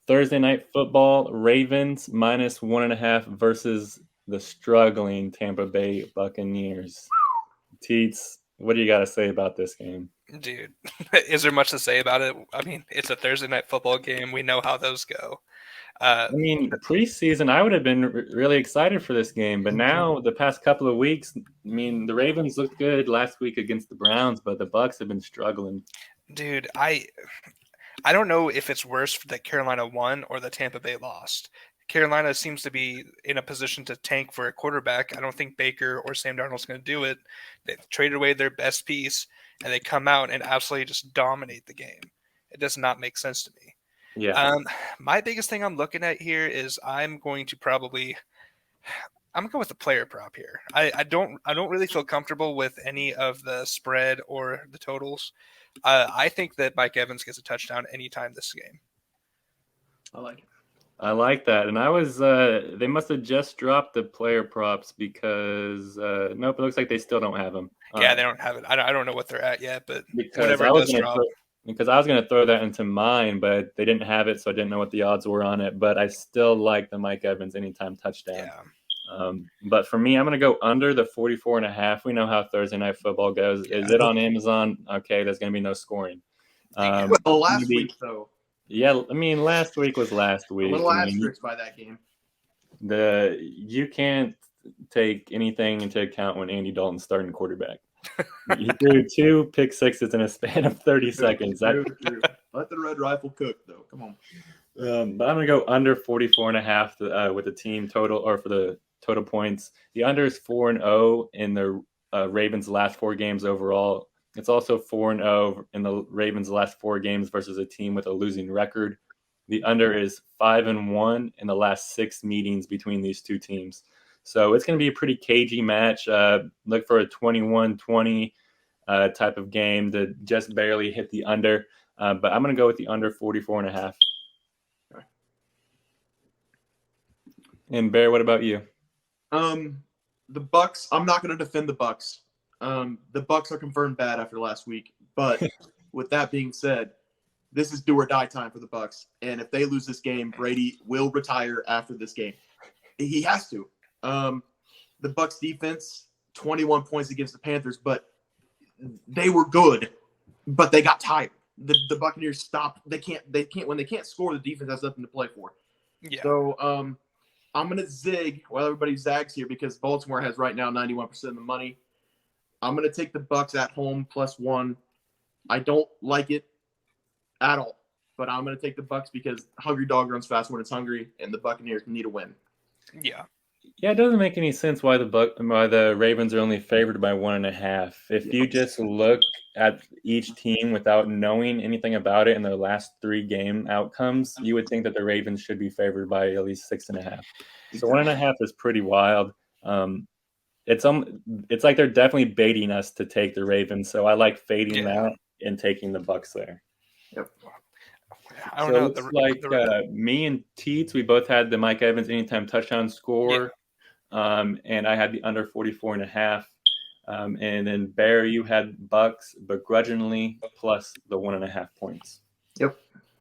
Thursday night football, Ravens -1.5 versus the struggling Tampa Bay Buccaneers. Teats, what do you got to say about this game? Dude, is there much to say about it? I mean, it's a Thursday night football game. We know how those go. Uh, I mean, preseason, I would have been really excited for this game, but now the past couple of weeks, I mean, the Ravens looked good last week against the Browns, but the Bucks have been struggling. dude, I don't know if it's worse that Carolina won or that Tampa Bay lost. Carolina seems to be in a position to tank for a quarterback. I don't think Baker or Sam Darnold's going to do it. They've traded away their best piece, and they come out and absolutely just dominate the game. It does not make sense to me. Yeah. Um, my biggest thing I'm looking at here is I'm gonna go with the player prop here. I don't really feel comfortable with any of the spread or the totals. I think that Mike Evans gets a touchdown anytime this game. I like it. I like that. And they must have just dropped the player props because, nope, it looks like they still don't have them. Yeah, they don't have it. I don't know what they're at yet, but Because whenever I it was does gonna drop, throw, because I was gonna throw that into mine, but they didn't have it, so I didn't know what the odds were on it. But I still like the Mike Evans anytime touchdown. yeah, But for me, I'm gonna go under the 44.5. We know how Thursday night football goes. yeah, Is it on Amazon? Okay, there's gonna be no scoring. Well, It's gonna last be week though, yeah. I mean, last week was last a week. little I mean, asterisk by that game. you can't take anything into account when Andy Dalton's starting quarterback. He threw 2 pick sixes in a span of 30 seconds. True. Let the Red Rifle cook, though. Come on. But I'm going to go under 44.5 with the team total or for the total points. The under is 4-0 in the Ravens' last 4 games overall. It's also 4-0 in the Ravens' last 4 games versus a team with a losing record. The under is 5-1 in the last 6 meetings between these two teams. So it's going to be a pretty cagey match. Look for a 21-20 type of game to just barely hit the under. But I'm going to go with the under 44.5. And Bear, what about you? The Bucks. I'm not going to defend the Bucks. The Bucks are confirmed bad after last week. But with that being said, this is do or die time for the Bucks. And if they lose this game, Brady will retire after this game. He has to. The Bucks defense, 21 points against the Panthers, but they were good, but they got tired. The Buccaneers stopped. They can't when they can't score, the defense has nothing to play for. yeah. So I'm gonna zig while everybody zags here because Baltimore has right now 91% of the money. I'm gonna take the Bucks at home +1. I don't like it at all, but I'm gonna take the Bucks because hungry dog runs fast when it's hungry, and the Buccaneers need a win. Yeah. Yeah, it doesn't make any sense why the Ravens are only favored by 1.5. If you just look at each team without knowing anything about it in their last 3 game outcomes, you would think that the Ravens should be favored by at least 6.5. So 1.5 is pretty wild. It's like they're definitely baiting us to take the Ravens. So I like fading that and taking the Bucks there. Yep. I don't know. It looks like me and Teats, we both had the Mike Evans anytime touchdown score. And I had the under 44.5. And then Bear, you had Bucks begrudgingly plus the 1.5 points. Yep.